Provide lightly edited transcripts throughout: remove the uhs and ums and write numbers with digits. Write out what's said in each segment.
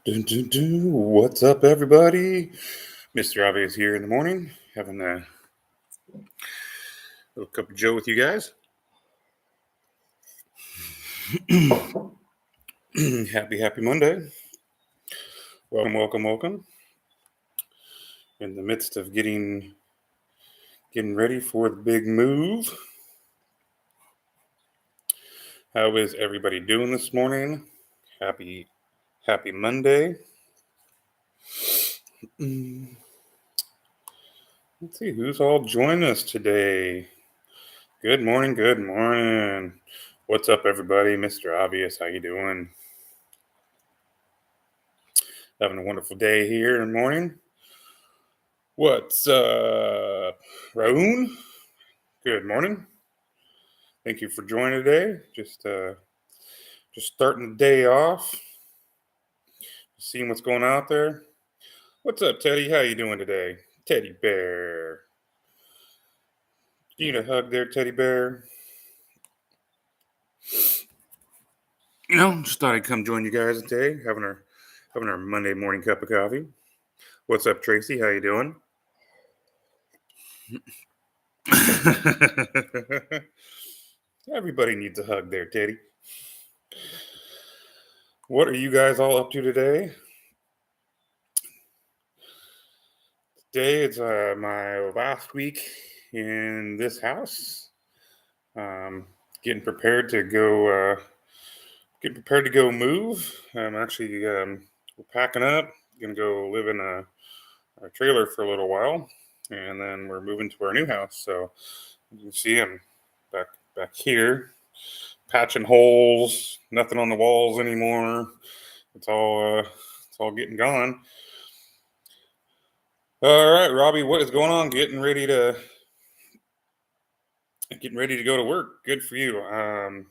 Dun, dun, dun. What's up, everybody? Mr. Obvious here in the morning, having a little cup of Joe with you guys. Happy Monday. Welcome. In the midst of getting ready for the big move. How is everybody doing this morning? Happy Monday. Let's see who's all joining us today. Good morning. What's up, everybody? Mr. Obvious, how you doing? Having a wonderful day here in the morning. What's up, Raoun? Good morning. Thank you for joining today. Just starting the day off. Seeing what's going on out there. What's up, Teddy? How you doing today? Teddy Bear. You need a hug there, Teddy Bear? Just thought I'd come join you guys today, having our Monday morning cup of coffee. What's up, Tracy? How you doing? Everybody needs a hug there, Teddy. What are you guys all up to today? Today is my last week in this house. Getting prepared to go. Move. I'm actually we're packing up. Gonna go live in a trailer for a little while, and then we're moving to our new house. So you can see I'm back here, patching holes. Nothing on the walls anymore. It's all getting gone. All right, Robbie, what is going on? Getting ready to go to work. Good for you. I'm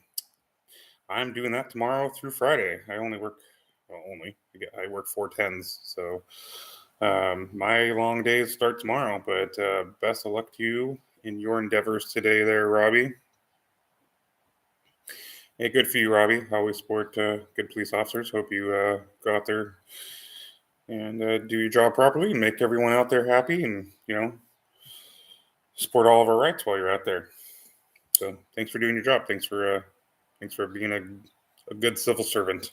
doing that tomorrow through Friday. I work 4/10s, so my long days start tomorrow. But best of luck to you in your endeavors today, there, Robbie. Hey, good for you, Robbie. Always support good police officers. Hope you go out there and do your job properly and make everyone out there happy, and support all of our rights while you're out there. So thanks for doing your job. Thanks for being a good civil servant.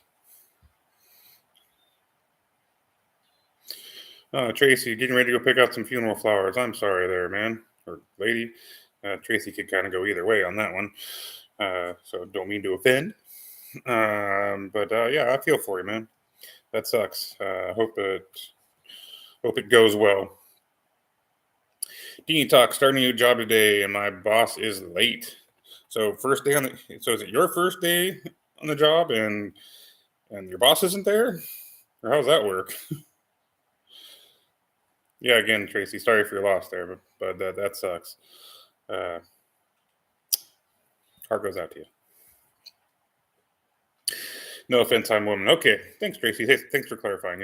Tracy, getting ready to go pick out some funeral flowers. I'm sorry there, man or lady. Tracy could kind of go either way on that one. So don't mean to offend. But yeah, I feel for you, man. That sucks. Hope it goes well. Dean Talk, starting a new job today, and my boss is late. So so is it your first day on the job, and your boss isn't there, or how's that work? Yeah, again, Tracy, sorry for your loss there, but that sucks. Heart goes out to you. No offense, I'm a woman. Okay, thanks, Tracy. Hey, thanks for clarifying.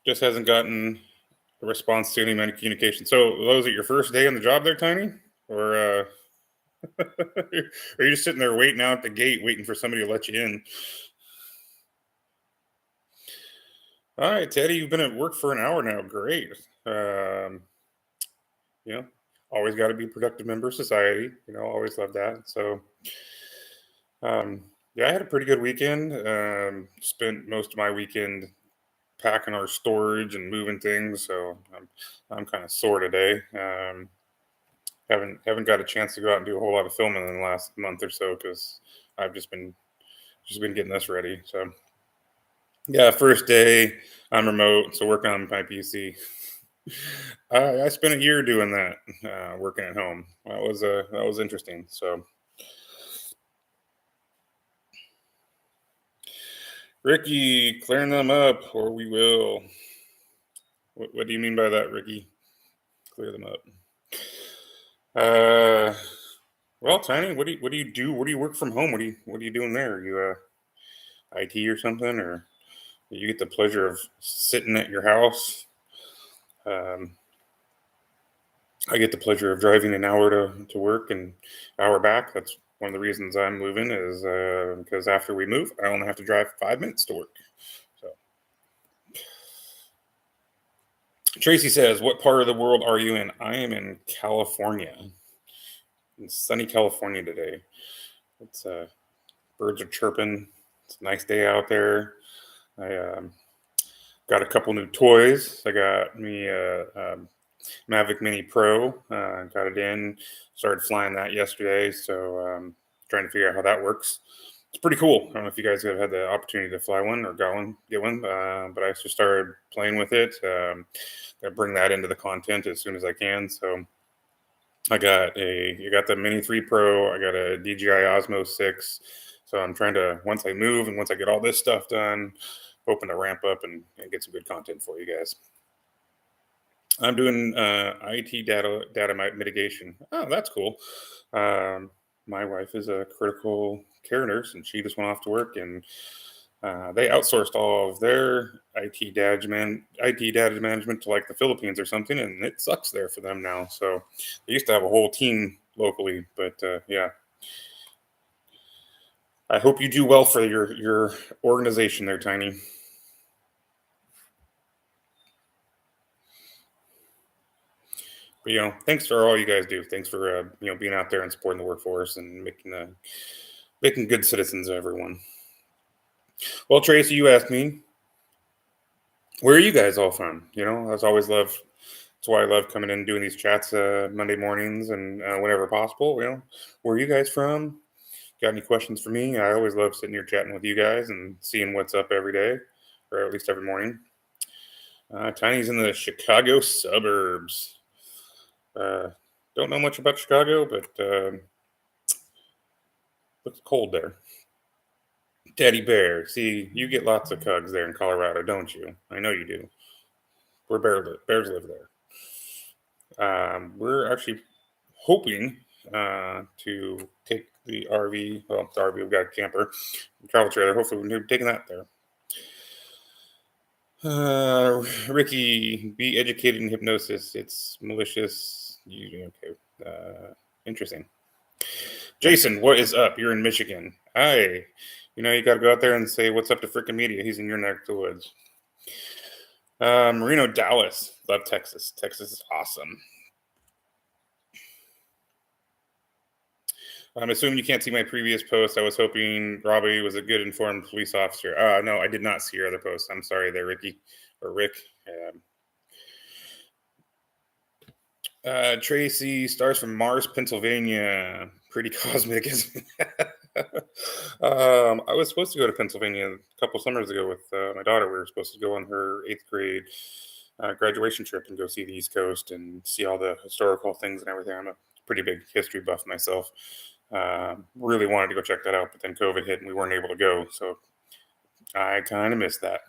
Just hasn't gotten a response to any amount of communication. So, was it your first day on the job there, Tiny? Or are you just sitting there waiting out the gate, waiting for somebody to let you in? All right, Teddy, you've been at work for an hour now. Great. Always got to be a productive member of society. Always love that. So, yeah, I had a pretty good weekend. Spent most of my weekend packing our storage and moving things. So I'm kind of sore today. Haven't got a chance to go out and do a whole lot of filming in the last month or so because I've just been getting this ready. So yeah, first day I'm remote, so working on my PC. I spent a year doing that, working at home. That was interesting. So Ricky, clearing them up, or we will. What do you mean by that, Ricky? Clear them up. Well, Tiny, what do you do? What do you work from home? What are you doing there? Are you IT or something, or you get the pleasure of sitting at your house? I get the pleasure of driving an hour to work and hour back. That's one of the reasons I'm moving is because after we move, I only have to drive 5 minutes to work. So Tracy says, "What part of the world are you in?" I am in California, in sunny California today. It's birds are chirping. It's a nice day out there. I got a couple new toys. I got me Mavic Mini Pro. Got it in. Started flying that yesterday. So trying to figure out how that works. It's pretty cool. I don't know if you guys have had the opportunity to fly one or get one, but I just started playing with it. I bring that into the content as soon as I can. So you got the Mini 3 Pro. I got a DJI Osmo 6. So I'm trying to, once I move and once I get all this stuff done, hoping to ramp up and get some good content for you guys. I'm doing IT data mitigation. Oh, that's cool. Um, my wife is a critical care nurse, and she just went off to work, and they outsourced all of their IT data management to like the Philippines or something, and it sucks there for them now. So they used to have a whole team locally, but yeah. I hope you do well for your organization there, Tiny. But thanks for all you guys do. Thanks for being out there and supporting the workforce and making good citizens of everyone. Well, Tracy, you asked me, where are you guys all from? I always love. That's why I love coming in and doing these chats Monday mornings and whenever possible. Where are you guys from? Got any questions for me? I always love sitting here chatting with you guys and seeing what's up every day, or at least every morning. Tiny's in the Chicago suburbs. Uh, don't know much about Chicago, but looks cold there. Teddy Bear. See, you get lots of cugs there in Colorado, don't you? I know you do. Where bears live there. We're actually hoping to take the RV. Well, the RV, we've got a camper, travel trailer. Hopefully, we're taking that there. Ricky, be educated in hypnosis. It's malicious. Okay? Interesting. Jason, what is up? You're in Michigan. Hi. You got to go out there and say what's up to frickin' media. He's in your neck of the woods. Marino, Dallas. Love Texas. Texas is awesome. I'm assuming you can't see my previous post. I was hoping Robbie was a good informed police officer. No, I did not see your other post. I'm sorry there, Ricky or Rick. Tracy, stars from Mars, Pennsylvania. Pretty cosmic, isn't it? I was supposed to go to Pennsylvania a couple summers ago with my daughter. We were supposed to go on her 8th grade graduation trip and go see the East Coast and see all the historical things and everything. I'm a pretty big history buff myself. Really wanted to go check that out, but then COVID hit and we weren't able to go. So I kind of missed that.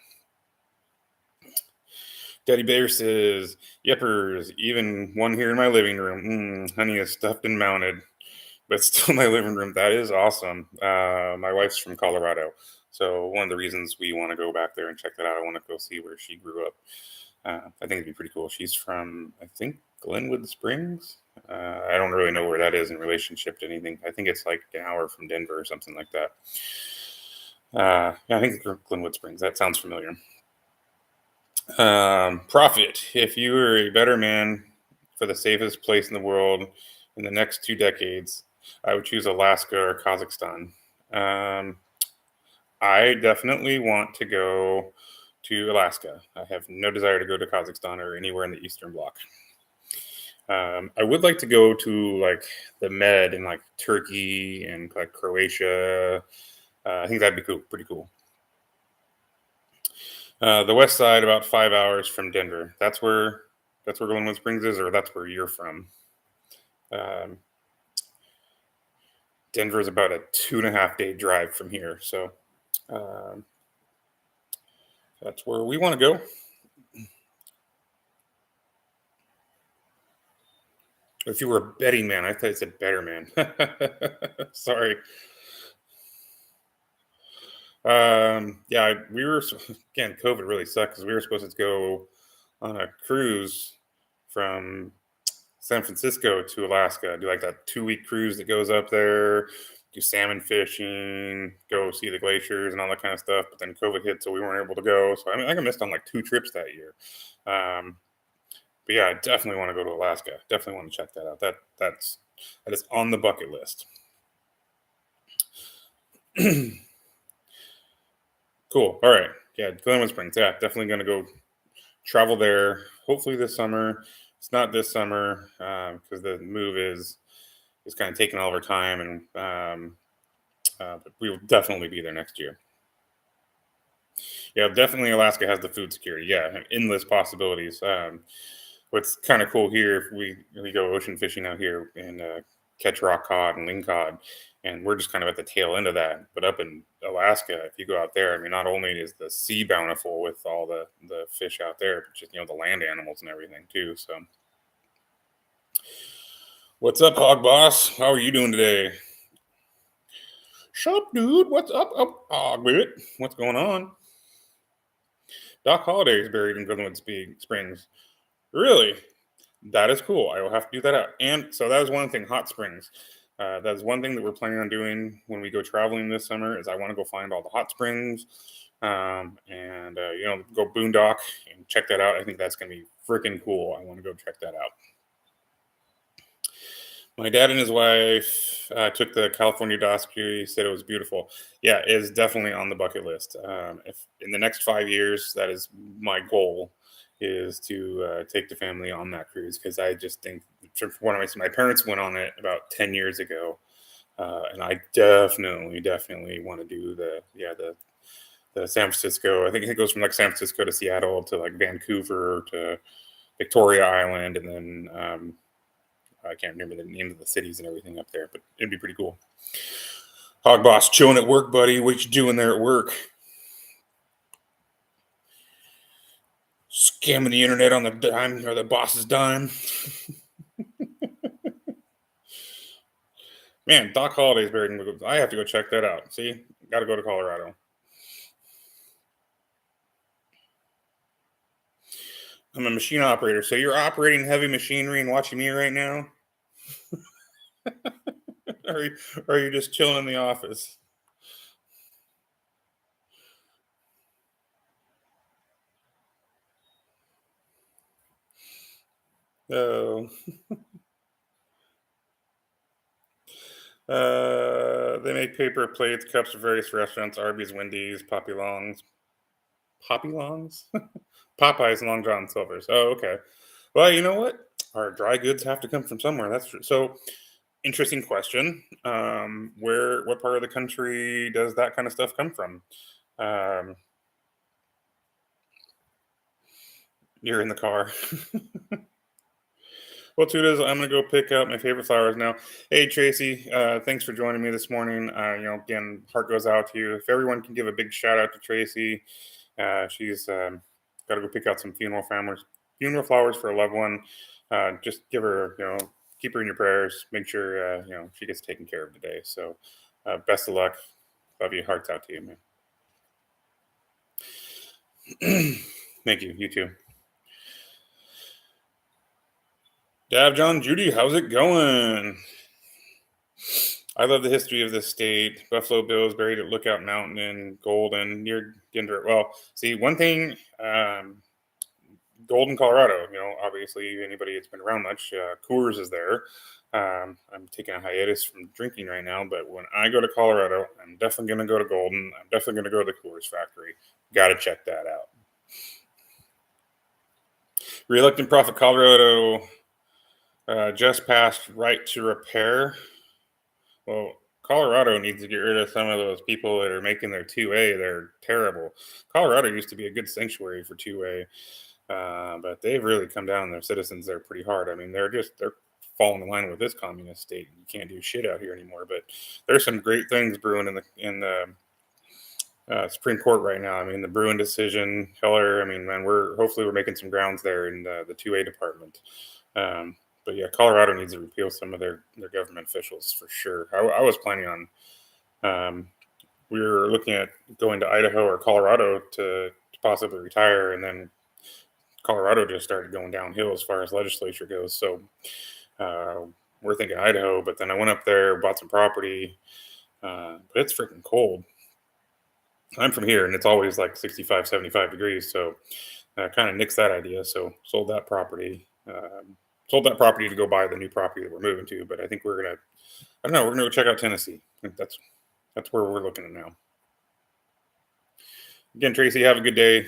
Daddy Bear says, "Yepers, even one here in my living room. Honey is stuffed and mounted, but still my living room. That is awesome." My wife's from Colorado, so one of the reasons we want to go back there and check that out, I want to go see where she grew up. I think it'd be pretty cool. She's from, I think, Glenwood Springs. I don't really know where that is in relationship to anything. I think it's like an hour from Denver or something like that. Yeah, I think Glenwood Springs. That sounds familiar. Profit. If you were a better man for the safest place in the world in the next 2 decades, I would choose Alaska or Kazakhstan. I definitely want to go to Alaska. I have no desire to go to Kazakhstan or anywhere in the Eastern Bloc. I would like to go to like the Med in like Turkey and like Croatia. I think that'd be cool, pretty cool. The west side, about 5 hours from Denver. That's where Glenwood Springs is, or that's where you're from. Denver is about a 2.5 day drive from here, so that's where we want to go. If you were a betting man, I thought it said better man. Sorry. Yeah, we were again. COVID really sucked because we were supposed to go on a cruise from San Francisco to Alaska. Do like that 2 week cruise that goes up there, do salmon fishing, go see the glaciers and all that kind of stuff. But then COVID hit, so we weren't able to go. So I mean, I missed on like 2 trips that year. Um, but yeah, I definitely want to go to Alaska. Definitely want to check that out. That is on the bucket list. Cool. All right. Yeah, Glenwood Springs. Yeah, definitely going to go travel there. Hopefully this summer. It's not this summer because the move is kind of taking all of our time, and but we will definitely be there next year. Yeah, definitely Alaska has the food security. Yeah, endless possibilities. What's kind of cool here, if we go ocean fishing out here and catch rock cod and lingcod, and we're just kind of at the tail end of that. But up in Alaska, if you go out there, I mean, not only is the sea bountiful with all the fish out there, but just the land animals and everything too. So, what's up, Hog Boss? How are you doing today? Sup, dude? What's up, Hog Bit? What's going on? Doc Holliday is buried in Glenwood Springs. Really? That is cool. I will have to do that out. And so that is one thing. Hot springs. That is one thing that we're planning on doing when we go traveling this summer. Is I want to go find all the hot springs, and go boondock and check that out. I think that's going to be freaking cool. I want to go check that out. My dad and his wife took the California dossier. Said it was beautiful. Yeah, it is definitely on the bucket list. If in the next 5 years, that is my goal, is to take the family on that cruise, because I just think from what my parents went on it about 10 years ago, and I definitely want to do the San Francisco. I think it goes from like San Francisco to Seattle to like Vancouver to Victoria Island, and then I can't remember the names of the cities and everything up there, but it'd be pretty cool. Hog Boss, chilling at work, buddy. What you doing there at work? Scamming the internet on the dime, or the boss's dime. Man, Doc Holliday's buried in. I have to go check that out. See, got to go to Colorado. I'm a machine operator, so you're operating heavy machinery and watching me right now. Or are you just chilling in the office? Oh. They make paper plates, cups for various restaurants: Arby's, Wendy's, Poppy Longs. Poppy Longs? Popeyes and Long John Silver's. Oh, okay. Well, you know what? Our dry goods have to come from somewhere. That's true. So, interesting question. What part of the country does that kind of stuff come from? Um, you're in the car. Well, Tudas, I'm gonna go pick up my favorite flowers now. Hey, Tracy, thanks for joining me this morning. Again, heart goes out to you. If everyone can give a big shout out to Tracy, she's got to go pick out some funeral flowers for a loved one. Just give her, keep her in your prayers. Make sure she gets taken care of today. So, best of luck. Love you. Hearts out to you, man. Thank you. You too. Dav John Judy, how's it going? I love the history of this state. Buffalo Bills buried at Lookout Mountain in Golden near Denver. Well, see, one thing, Golden, Colorado, obviously anybody that's been around much, Coors is there. I'm taking a hiatus from drinking right now, but when I go to Colorado, I'm definitely going to go to Golden. I'm definitely going to go to the Coors factory. Got to check that out. Reluctant Prophet Colorado just passed right to repair. Well, Colorado needs to get rid of some of those people that are making their 2A. They're terrible. Colorado used to be a good sanctuary for 2A, but they've really come down on their citizens there pretty hard. I mean, they're falling in line with this communist state. You can't do shit out here anymore. But there's some great things brewing in the Supreme Court right now. I mean, the Bruin decision, Heller. I mean, man, we're making some grounds there in the 2A department. But yeah, Colorado needs to repeal some of their government officials for sure. I was planning on, we were looking at going to Idaho or Colorado to possibly retire, and then Colorado just started going downhill as far as legislature goes. So Uh, we're thinking Idaho, but then I went up there, bought some property, but it's freaking cold. I'm from here, and it's always like 65, 75 degrees. So I kind of nixed that idea. So sold that property. Sold that property to go buy the new property that we're moving to. But I think we're gonna, I don't know, we're gonna go check out Tennessee. I think that's where we're looking at now. Again, Tracy, have a good day.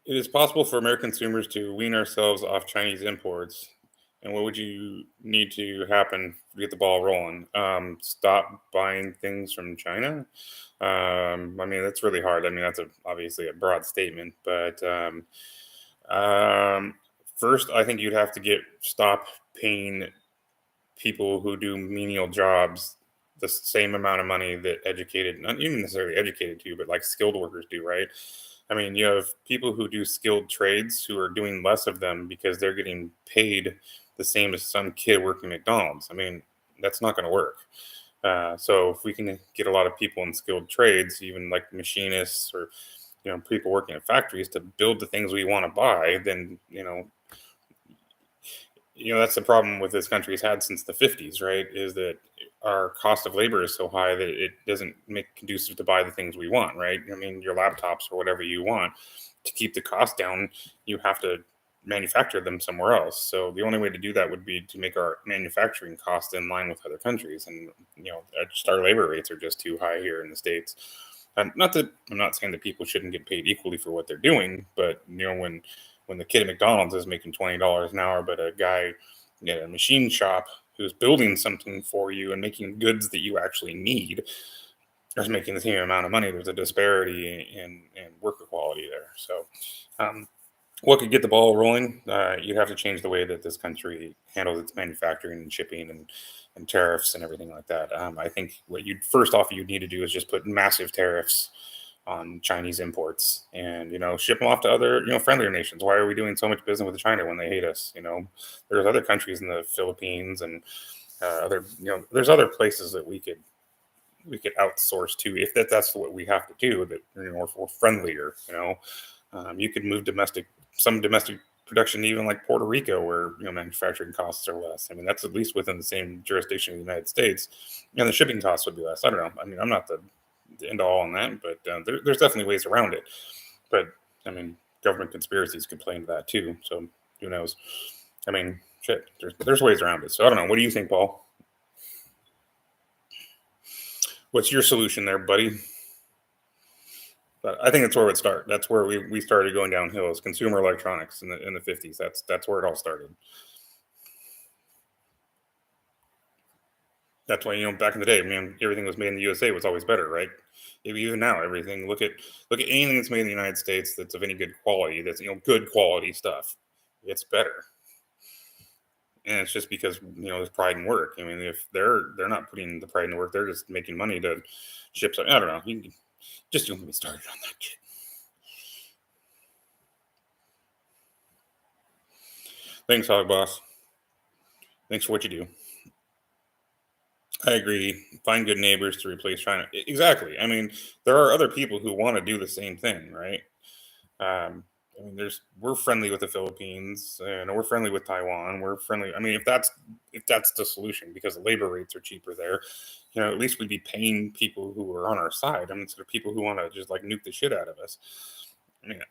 It is possible for American consumers to wean ourselves off Chinese imports. And what would you need to happen to get the ball rolling? Stop buying things from China. I mean, that's really hard. I mean, that's obviously a broad statement, but um, first, I think you'd have to stop paying people who do menial jobs the same amount of money that educated, not even necessarily educated to, but like skilled workers do, right? I mean, you have people who do skilled trades who are doing less of them because they're getting paid the same as some kid working McDonald's. I mean, that's not going to work. So if we can get a lot of people in skilled trades, even like machinists or people working in factories to build the things we want to buy, then that's the problem with this country's had since the 50s, right? Is that our cost of labor is so high that it doesn't make conducive to buy the things we want, right? I mean, your laptops or whatever you want, to keep the cost down, you have to manufacture them somewhere else. So the only way to do that would be to make our manufacturing costs in line with other countries. And just our labor rates are just too high here in the States. And not that I'm not saying that people shouldn't get paid equally for what they're doing, but when the kid at McDonald's is making $20 an hour, but a guy at a machine shop who's building something for you and making goods that you actually need is making the same amount of money, there's a disparity in worker quality there. So, what could get the ball rolling? You'd have to change the way that this country handles its manufacturing and shipping and tariffs and everything like that. I think what you'd need to do is just put massive tariffs on Chinese imports and ship them off to other friendlier nations. Why are we doing so much business with China when they hate us? There's other countries in the Philippines and other there's other places that we could outsource to if that's what we have to do that we're friendlier. You could move some domestic production even like Puerto Rico where manufacturing costs are less. I mean that's at least within the same jurisdiction of the United States, and the shipping costs would be less. I don't know. I mean I'm not the end all on that, but there's definitely ways around it. But I mean government conspiracies could play into that too. So who knows? I mean shit. There's ways around it. So I don't know. What do you think, Paul? What's your solution there, buddy? But I think that's where it would start. That's where we started going downhill is consumer electronics in the 50s. That's where it all started. That's why back in the day, man, everything was made in the USA was always better, right? Even now, everything look at anything that's made in the United States that's of any good quality. That's good quality stuff. It's better, and it's just because there's pride in work. I mean, if they're not putting the pride in work, they're just making money to ship something. I don't know. Just don't get me started on that shit. Thanks, Hog Boss. Thanks for what you do. I agree. Find good neighbors to replace China. Exactly. I mean, there are other people who want to do the same thing, right? I mean, we're friendly with the Philippines, and we're friendly with Taiwan. We're friendly. I mean, if that's the solution, because the labor rates are cheaper there, at least we'd be paying people who are on our side. I mean, instead of people who want to just like nuke the shit out of us. I mean,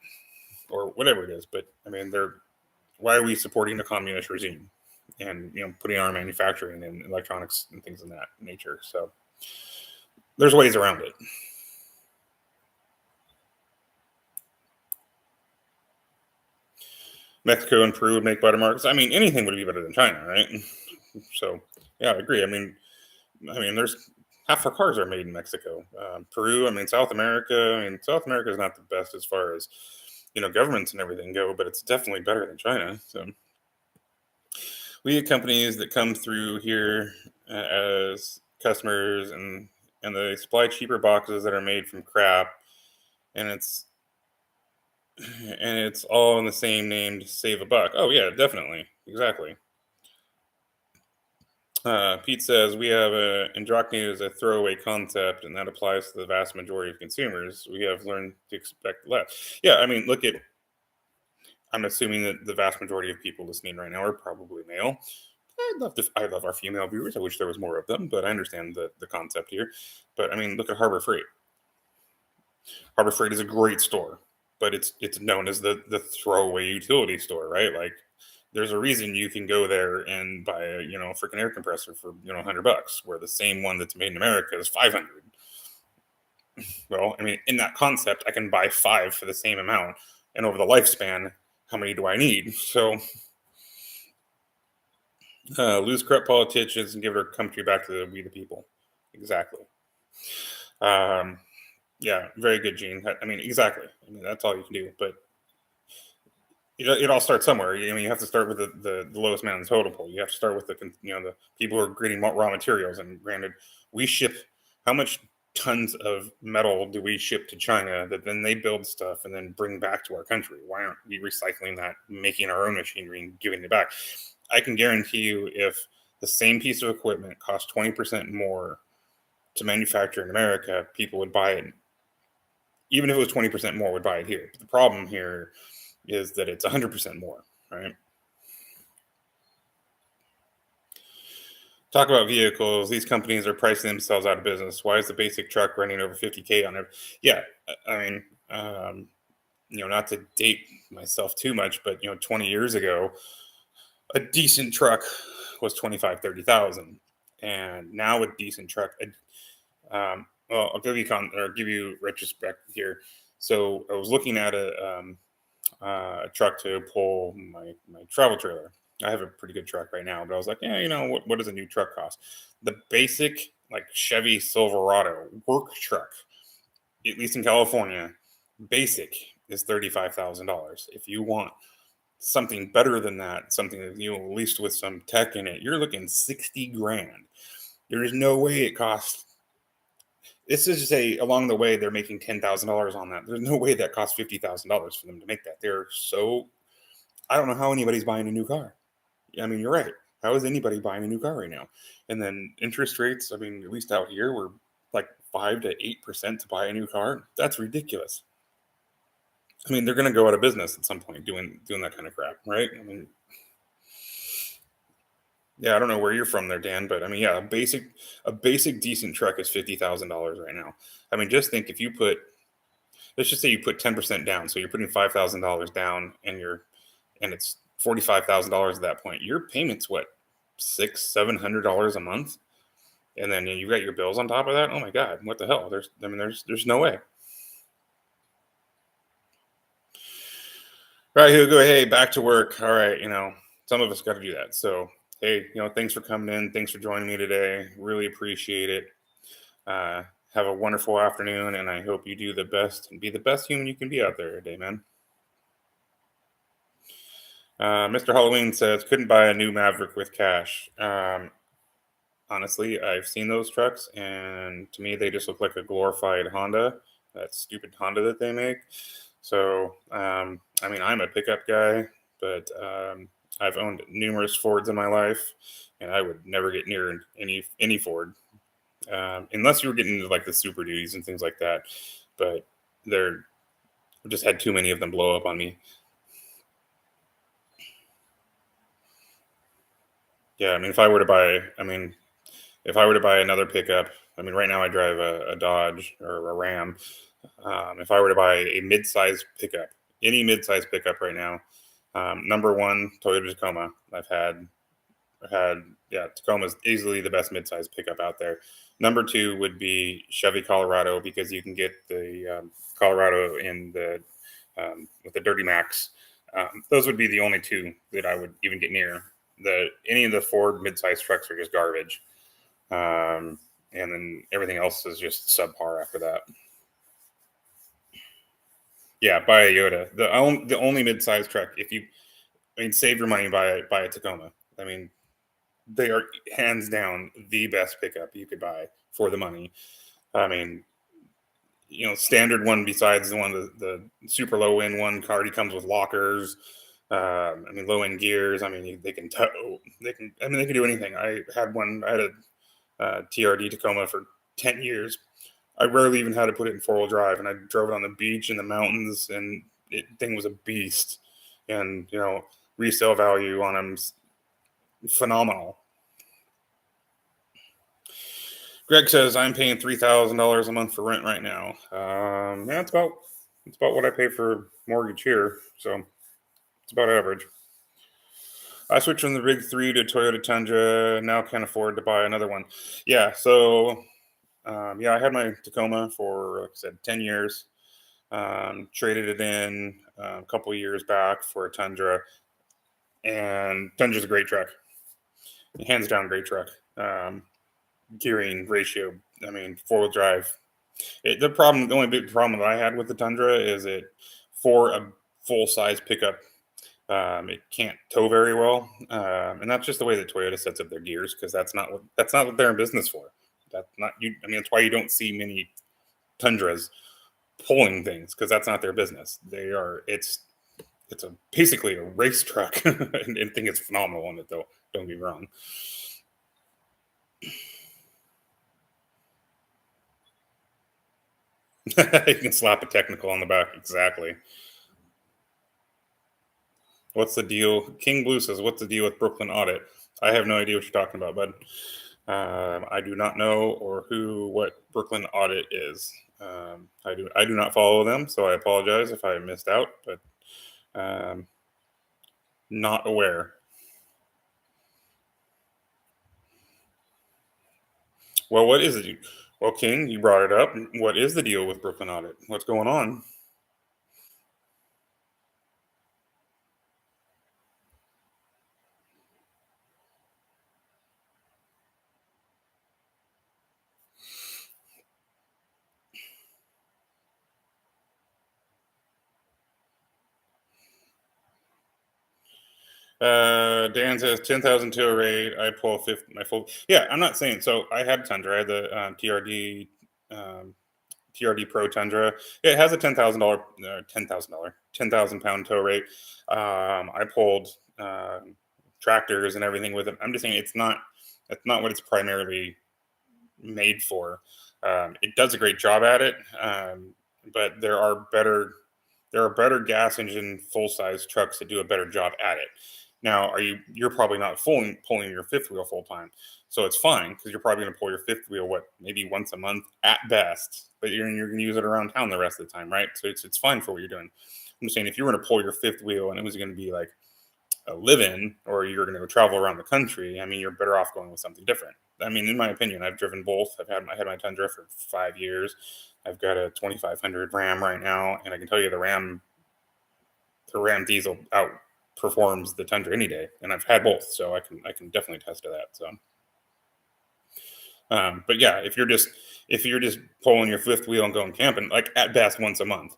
or whatever it is. But I mean, why are we supporting the communist regime and putting our manufacturing and electronics and things in that nature? So there's ways around it. Mexico and Peru would make better markets. I mean, anything would be better than China, right? So yeah, I agree. I mean, there's half our cars are made in Mexico. Peru, I mean, South America. I mean, South America is not the best as far as governments and everything go, but it's definitely better than China. So we get companies that come through here as customers, and they supply cheaper boxes that are made from crap, and it's all in the same name to save a buck. Oh yeah, definitely, exactly. Pete says we have indoctrinated as a throwaway concept, and that applies to the vast majority of consumers. We have learned to expect less. Yeah, I mean, look at. I'm assuming that the vast majority of people listening right now are probably male. I love our female viewers. I wish there was more of them, but I understand the concept here. But I mean, look at Harbor Freight. Harbor Freight is a great store, but it's known as the throwaway utility store, right? Like, there's a reason you can go there and buy a freaking air compressor for $100, where the same one that's made in America is 500. Well, I mean, in that concept, I can buy five for the same amount, and over the lifespan, how many do I need? So, lose corrupt politicians and give our country back to we the people. Exactly. Um, yeah, very good, Gene. I mean, exactly. I mean, that's all you can do. But it all starts somewhere. I mean, you have to start with the lowest man on the totem pole. You have to start with the people who are creating raw materials. And granted, we ship how much tons of metal do we ship to China that then they build stuff and then bring back to our country? Why aren't we recycling that, making our own machinery and giving it back? I can guarantee you, if the same piece of equipment cost 20% more to manufacture in America, people would buy it. Even if it was 20% more, would buy it here. But the problem here is that it's 100% more, right? Talk about vehicles. These companies are pricing themselves out of business. Why is the basic truck running over 50K on it? Yeah, I mean, not to date myself too much, but 20 years ago, a decent truck was 25, 30,000, and now a decent truck. Well, I'll give you retrospect here. So I was looking at a truck to pull my travel trailer. I have a pretty good truck right now, but I was like, yeah, what does a new truck cost? The basic like Chevy Silverado work truck, at least in California, basic is $35,000. If you want something better than that, something that at least with some tech in it, you're looking 60 grand. There's no way it costs. This is to say, along the way, they're making $10,000 on that. There's no way that costs $50,000 for them to make that. They're so. I don't know how anybody's buying a new car. I mean, you're right. How is anybody buying a new car right now? And then interest rates. I mean, at least out here, we're like 5 to 8% to buy a new car. That's ridiculous. I mean, they're going to go out of business at some point doing that kind of crap, right? I mean, yeah, I don't know where you're from there, Dan, but I mean, yeah, a basic decent truck is $50,000 right now. I mean, just think if you put, let's just say you put 10% down, so you're putting $5,000 down, and it's $45,000 at that point. Your payment's what, $600-700 a month, and then you got your bills on top of that. Oh my God, what the hell? There's no way. Right, Hugo. Hey, back to work. All right, some of us got to do that. So, hey, thanks for coming in. Thanks for joining me today. Really appreciate it. Have a wonderful afternoon, and I hope you do the best and be the best human you can be out there today, man. Mr. Halloween says, couldn't buy a new Maverick with cash. Honestly, I've seen those trucks, and to me, they just look like a glorified Honda, that stupid Honda that they make. So, I mean, I'm a pickup guy, but I've owned numerous Fords in my life, and I would never get near any Ford, unless you were getting into like the Super Duties and things like that. But they're just had too many of them blow up on me. Yeah, I mean, if I were to buy another pickup, I mean, right now I drive a Dodge or a Ram. If I were to buy a mid-size pickup, any mid-size pickup right now, number one, Toyota Tacoma. Yeah, Tacoma is easily the best mid-size pickup out there. Number two would be Chevy Colorado, because you can get the Colorado in with the Dirty Max. Those would be the only two that I would even get near. Any of the Ford mid-size trucks are just garbage, and then everything else is just subpar after that. Yeah, buy a Toyota. The only mid-size truck. Save your money, buy a Tacoma. I mean, they are hands down the best pickup you could buy for the money. I mean, standard one, besides the one, the super low end one, already comes with lockers. I mean, low end gears. I mean, they can tow. They can. I mean, they can do anything. I had one. I had a TRD Tacoma for 10 years. I rarely even had to put it in 4-wheel drive, and I drove it on the beach in the mountains, and it thing was a beast. And resale value on them's phenomenal. Greg says I'm paying $3,000 a month for rent right now. Yeah, it's about what I pay for mortgage here, so it's about average. I switched from the big three to Toyota Tundra. Now can't afford to buy another one. Yeah, so yeah, I had my Tacoma for, like I said, 10 years. Traded it in a couple of years back for a Tundra, and Tundra's a great truck, hands down, great truck. Gearing ratio. I mean, 4-wheel drive. The only big problem that I had with the Tundra is it for a full size pickup. It can't tow very well, and that's just the way that Toyota sets up their gears because that's not what they're in business for. That's not you. I mean, that's why you don't see many Tundras pulling things because that's not their business. They are. It's basically a race truck, and think it's phenomenal in it though. Don't get me wrong. You can slap a technical on the back. Exactly. What's the deal? King Blue says, "What's the deal with Brooklyn Audit?" I have no idea what you're talking about, bud. I do not know or what Brooklyn Audit is. I do not follow them, so I apologize if I missed out, but um, not aware. Well, what is it? Well, King, you brought it up. What is the deal with Brooklyn Audit? What's going on? Dan says 10,000 tow rate. I pull fifth. My full. Yeah, I'm not saying so. I had Tundra. I had the um, TRD Pro Tundra. It has a $10,000 pound tow rate. I pulled tractors and everything with it. I'm just saying That's not what it's primarily made for. It does a great job at it, but there are better gas engine full size trucks that do a better job at it. Now, you're probably not pulling your fifth wheel full time, so it's fine because you're probably going to pull your fifth wheel maybe once a month at best, but you're going to use it around town the rest of the time, right? So it's fine for what you're doing. I'm just saying if you were going to pull your fifth wheel and it was going to be like a live-in or you're going to go travel around the country, I mean, you're better off going with something different. I mean, in my opinion, I've driven both. I had my Tundra for 5 years. I've got a 2500 Ram right now, and I can tell you the Ram diesel outperforms the Tundra any day. And I've had both, so I can definitely attest to that. So, but yeah, if you're just pulling your fifth wheel and going camping, like at best once a month,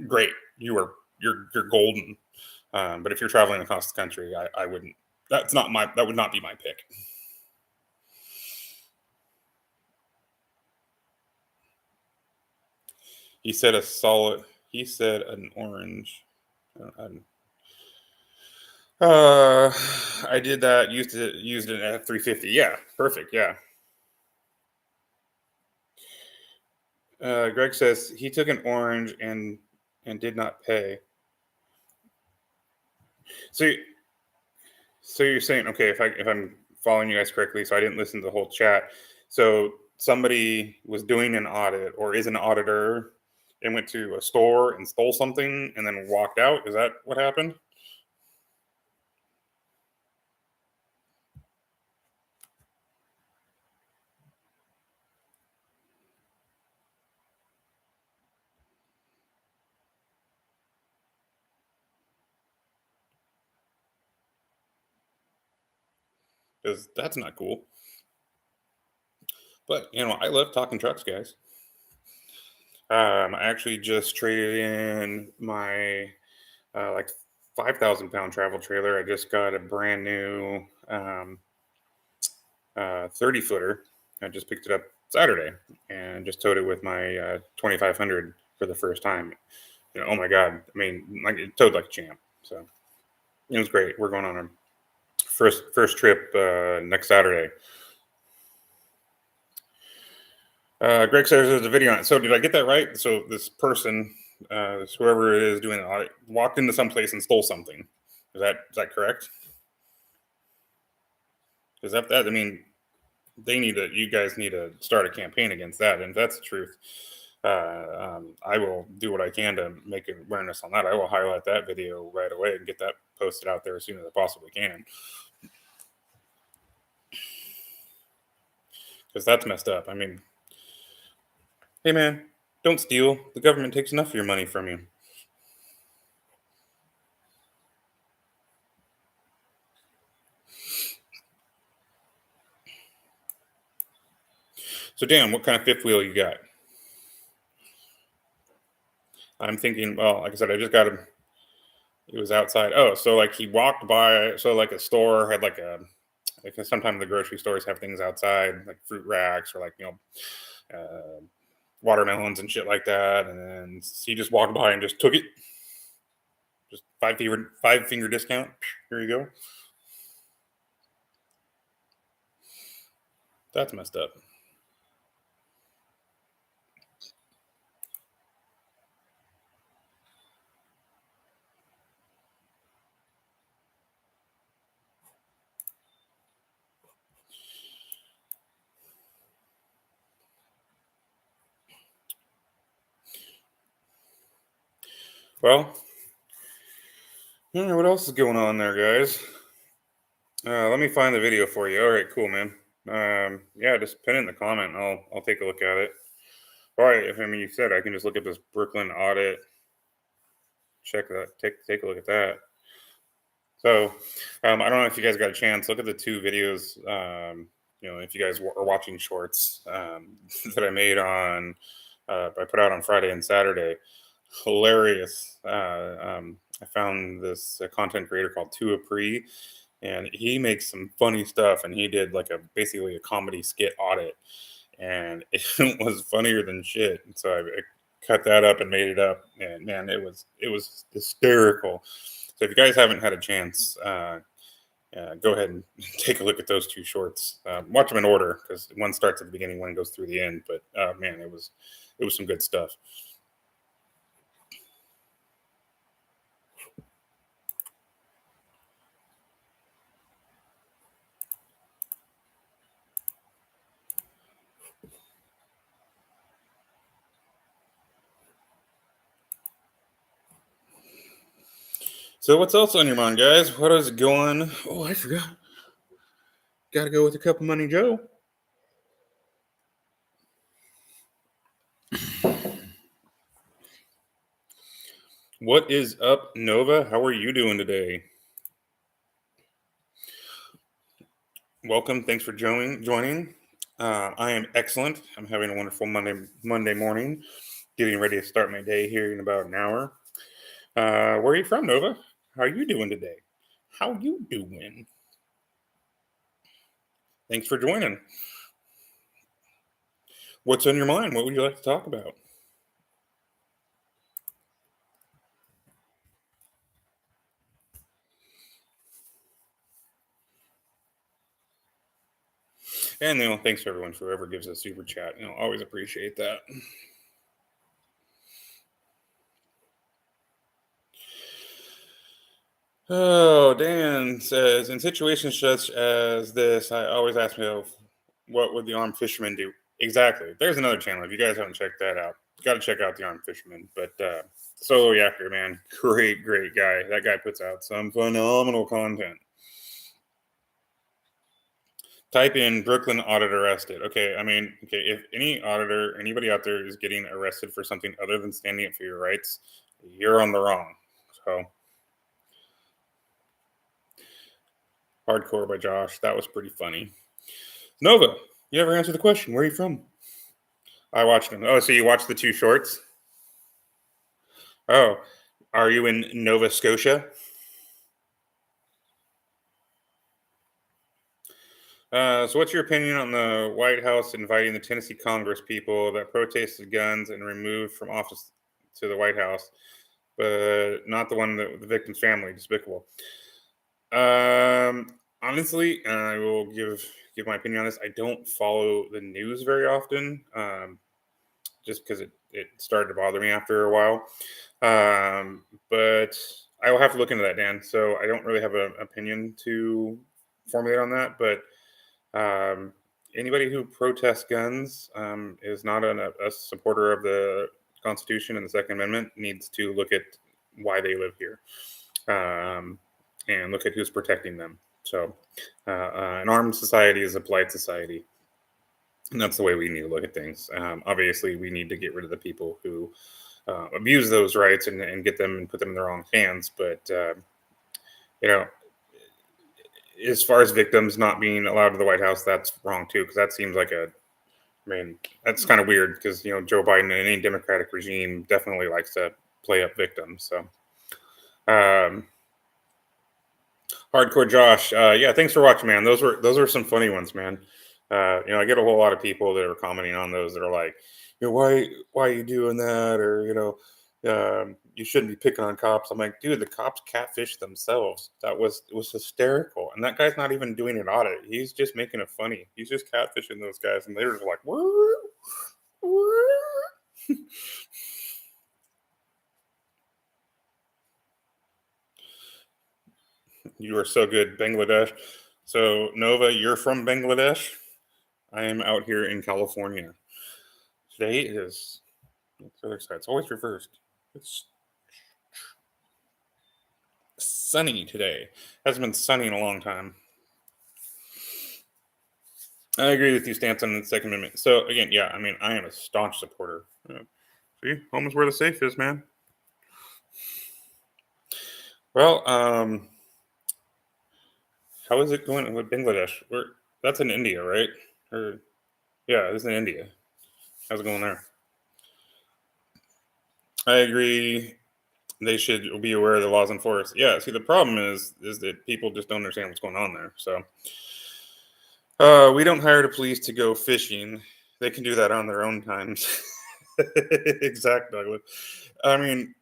great. You're golden. But if you're traveling across the country, I wouldn't. That would not be my pick. He said a solid. He said an orange. Uh, uh, I did that. Used it at 350. Yeah, perfect. Yeah. Greg says he took an orange and did not pay. So so you're saying okay? If I'm following you guys correctly, so I didn't listen to the whole chat. So somebody was doing an audit or is an auditor and went to a store and stole something and then walked out. Is that what happened? 'Cause that's not cool. But I love talking trucks, guys. I actually just traded in my like 5,000 pound travel trailer. I just got a brand new 30 footer. I just picked it up Saturday and just towed it with my 2500 for the first time. Oh my god! I mean, like it towed like a champ. So It was great. We're going on our first trip next Saturday. Greg says there's a video on it. So did I get that right? So this person, whoever it is doing the audit, walked into some place and stole something. Is that correct? Is that I mean, you guys need to start a campaign against that. And if that's the truth, I will do what I can to make awareness on that. I will highlight that video right away and get that posted out there as soon as I possibly can. Because that's messed up. I mean, hey man, don't steal. The government takes enough of your money from you. So Dan, what kind of fifth wheel you got? I'm thinking, well, like I said, I just got him. It was outside. Oh, so like he walked by. So like a store had like sometimes the grocery stores have things outside, like fruit racks or like watermelons and shit like that. And then he just walked by and just took it. Just five finger discount. Here you go. That's messed up. Well, what else is going on there, guys? Let me find the video for you. All right, cool, man. Yeah, just pin it in the comment. And I'll take a look at it. All right, if I mean you said I can just look at this Brooklyn audit. Check that. Take a look at that. So, I don't know if you guys got a chance. Look at the two videos. If you guys are watching shorts that I made I put out on Friday and Saturday. Hilarious. I found this content creator called Tua Pre, and he makes some funny stuff. And he did like basically a comedy skit audit, and it was funnier than shit. And so I cut that up and made it up, and man, it was hysterical. So if you guys haven't had a chance, go ahead and take a look at those two shorts. Watch them in order because one starts at the beginning, one goes through the end. But man, it was some good stuff. So what's else on your mind, guys? What is going? Oh, I forgot. Got to go with a cup of money, Joe. What is up, Nova? How are you doing today? Welcome. Thanks for joining. I am excellent. I'm having a wonderful Monday morning. Getting ready to start my day here in about an hour. Where are you from, Nova? How are you doing today? How you doing? Thanks for joining. What's on your mind? What would you like to talk about? And thanks for everyone for whoever gives us super chat. Always appreciate that. Oh, Dan says, in situations such as this, I always ask myself, what would the armed fisherman do? Exactly. There's another channel. If you guys haven't checked that out, got to check out the armed fisherman. But Solo Yachter, man, great guy. That guy puts out some phenomenal content. Type in Brooklyn audit arrested. Okay, if anybody out there is getting arrested for something other than standing up for your rights, you're on the wrong. So, Hardcore by Josh. That was pretty funny. Nova, you never answered the question. Where are you from? I watched them. Oh, so you watched the two shorts? Oh, are you in Nova Scotia? So, what's your opinion on the White House inviting the Tennessee Congress people that protested guns and removed from office to the White House, but not the one that the victim's family? Despicable. Honestly, I will give my opinion on this. I don't follow the news very often, just because it started to bother me after a while. But I will have to look into that, Dan. So I don't really have an opinion to formulate on that. But um, anybody who protests guns is not a supporter of the Constitution and the Second Amendment. Needs to look at why they live here, um, and look at who's protecting them. So, an armed society is a polite society, and that's the way we need to look at things. Obviously, we need to get rid of the people who abuse those rights and get them and put them in the wrong hands. But you know, as far as victims not being allowed to the White House, that's wrong too, because that seems like I mean, that's kind of weird because Joe Biden and any Democratic regime definitely likes to play up victims. So, um, Hardcore Josh, yeah, thanks for watching, man. Those were some funny ones, man. I get a whole lot of people that are commenting on those that are like, why are you doing that, or you shouldn't be picking on cops. I'm like, dude, the cops catfish themselves. It was hysterical, and that guy's not even doing an audit. He's just making it funny. He's just catfishing those guys, and they're just like, woo, woo. You are so good, Bangladesh. So Nova, you're from Bangladesh. I am out here in California. Today is what's the other side? It's always reversed. It's sunny today. Hasn't been sunny in a long time. I agree with you, stance on the Second Amendment. So again, yeah, I mean, I am a staunch supporter. See, home is where the safe is, man. Well, how is it going with Bangladesh? That's in India, right? Or yeah, it's in India. How's it going there? I agree. They should be aware of the laws enforced. Yeah. See, the problem is that people just don't understand what's going on there. So, we don't hire the police to go fishing. They can do that on their own times. Exactly, Douglas. I mean,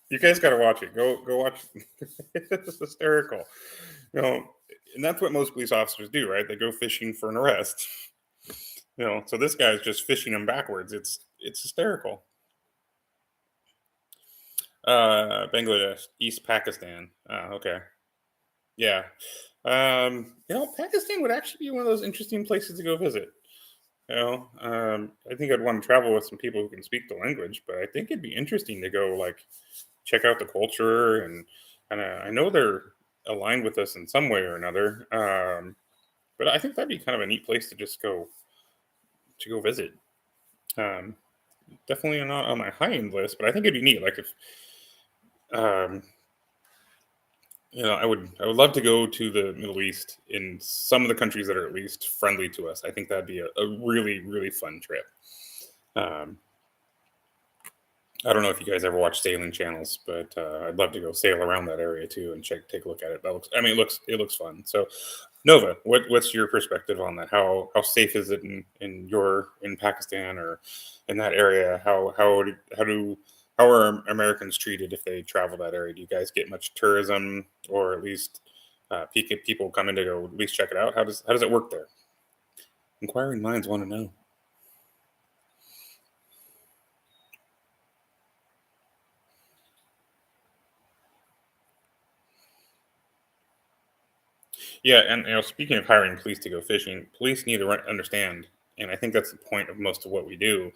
you guys got to watch it. Go watch. It's hysterical. You know, and that's what most police officers do, right? They go fishing for an arrest. So this guy's just fishing them backwards. It's hysterical. Bangladesh, East Pakistan. Okay, yeah. Pakistan would actually be one of those interesting places to go visit. I think I'd want to travel with some people who can speak the language, but I think it'd be interesting to go like check out the culture and I know they're aligned with us in some way or another. But I think that'd be kind of a neat place to just go visit. Um, Definitely not on my high end list, but I think it'd be neat. Like if um, I would love to go to the Middle East in some of the countries that are at least friendly to us. I think that'd be a really really fun trip. Um, I don't know if you guys ever watch sailing channels, but I'd love to go sail around that area too and take a look at it. It looks fun. So, Nova, what's your perspective on that? How safe is it in Pakistan or in that area? How are Americans treated if they travel that area? Do you guys get much tourism, or at least people coming to go at least check it out? How does it work there? Inquiring minds want to know. Yeah, and speaking of hiring police to go fishing, police need to understand, and I think that's the point of most of what we do,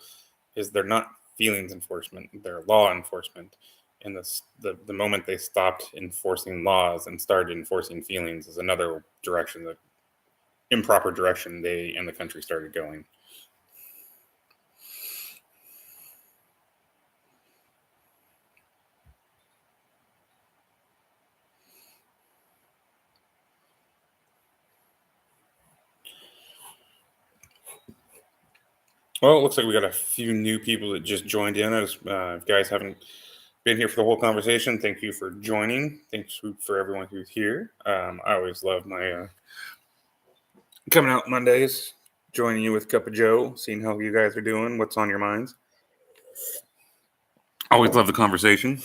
is they're not feelings enforcement; they're law enforcement. And the moment they stopped enforcing laws and started enforcing feelings is another direction, the improper direction they and the country started going. Well, it looks like we got a few new people that just joined in. If you guys haven't been here for the whole conversation, thank you for joining. Thanks for everyone who's here. I always love my coming out Mondays, joining you with Cup of Joe, seeing how you guys are doing, what's on your minds. Always love the conversation.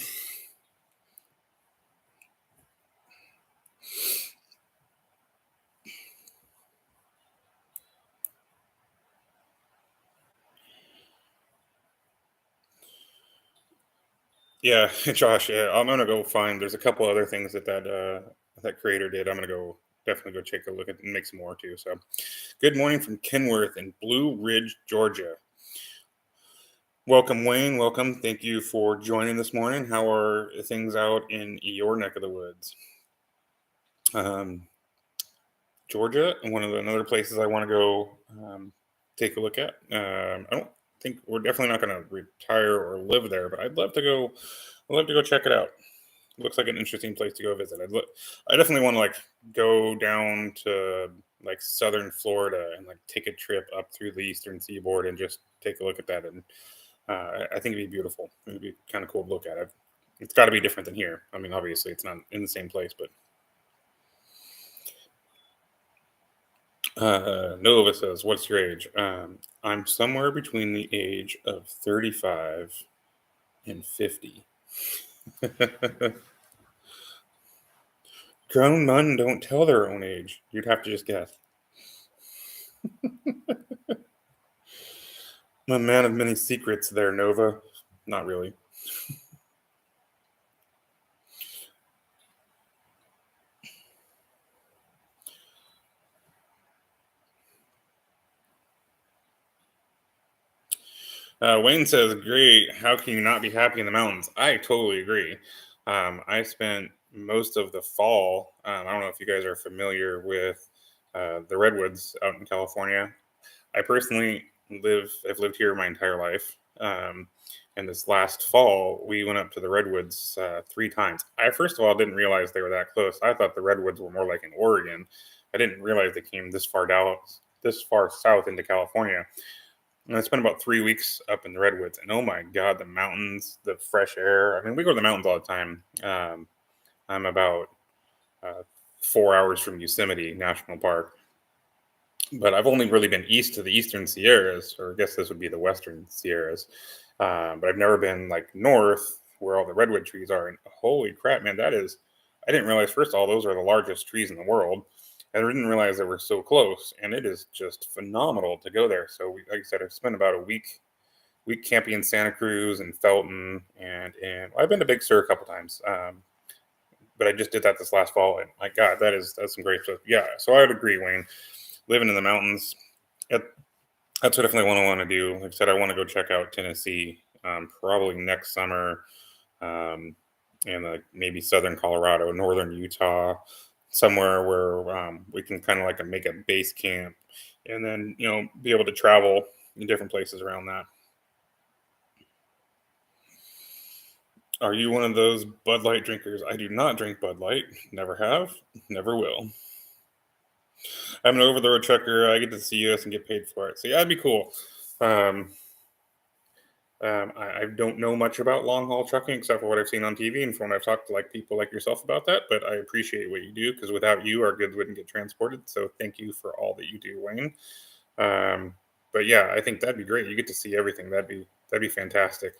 Yeah, Josh. Yeah, I'm gonna go find. There's a couple other things that creator did. I'm gonna go definitely go take a look at and make some more too. So, good morning from Kenworth in Blue Ridge, Georgia. Welcome, Wayne. Welcome. Thank you for joining this morning. How are things out in your neck of the woods? Um, Georgia, one of the another places I want to go take a look at. I don't think we're definitely not going to retire or live there, but I'd love to go. I'd love to go check it out. Looks like an interesting place to go visit. I definitely want to like go down to like southern Florida and like take a trip up through the eastern seaboard and just take a look at that. And I think it'd be beautiful. It'd be kind of cool to look at. It's got to be different than here. I mean, obviously, it's not in the same place, but Nova says, "What's your age?" I'm somewhere between the age of 35 and 50. Grown men don't tell their own age. You'd have to just guess. I'm a man of many secrets there, Nova. Not really. Wayne says, "Great. How can you not be happy in the mountains?" I totally agree. I spent most of the fall. I don't know if you guys are familiar with the redwoods out in California. I personally I've lived here my entire life. And this last fall, we went up to the redwoods 3 times. I first of all didn't realize they were that close. I thought the redwoods were more like in Oregon. I didn't realize they came this far south into California. And I spent about 3 weeks up in the redwoods, and oh my god, the mountains, the fresh air. I mean, we go to the mountains all the time. I'm about uh, 4 hours from Yosemite National Park, but I've only really been east to the eastern Sierras, or I guess this would be the western Sierras. But I've never been like north where all the redwood trees are. And holy crap, man, that is, I didn't realize, first of all, those are the largest trees in the world. I didn't realize they were so close. And it is just phenomenal to go there. So, like I said, I've spent about a week camping in Santa Cruz and Felton. And I've been to Big Sur a couple times. But I just did that this last fall. And my God, that's some great stuff. Yeah. So I would agree, Wayne, living in the mountains, it, that's what I definitely want to do. Like I said, I want to go check out Tennessee, probably next summer, um, and maybe southern Colorado, northern Utah, somewhere where we can kind of like make a base camp, and then be able to travel in different places around that. Are you one of those Bud Light drinkers? I do not drink Bud Light. Never have. Never will. I'm an over the road trucker. I get to see us and get paid for it. So yeah, that'd be cool. Um, I don't know much about long haul trucking except for what I've seen on TV and from when I've talked to like people like yourself about that. But I appreciate what you do because without you, our goods wouldn't get transported. So thank you for all that you do, Wayne. Um, but yeah, I think that'd be great. You get to see everything. That'd be fantastic.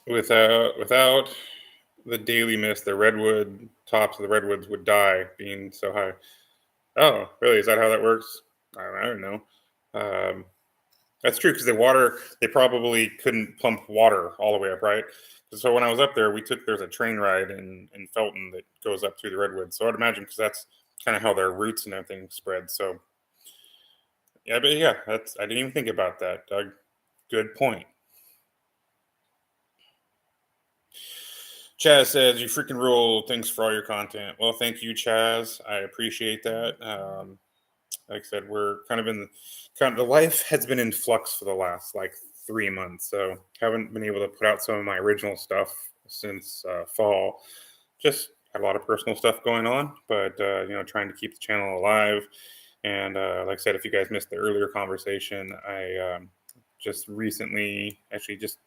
Without the daily mist, the redwood tops of the redwoods would die being so high. Oh, really? Is that how that works? I don't know. Um, That's true because they probably couldn't pump water all the way up, right? So when I was up there, there's a train ride in Felton that goes up through the redwoods. So I'd imagine because that's kind of how their roots and everything spread. So yeah, but yeah, I didn't even think about that, Doug. Good point. Chaz says you freaking rule. Thanks for all your content. Well, thank you, Chaz. I appreciate that. Like I said, we're kind of the life has been in flux for the last like 3 months, so haven't been able to put out some of my original stuff since fall. Just had a lot of personal stuff going on, but trying to keep the channel alive. And like I said, if you guys missed the earlier conversation, I just recently, actually, just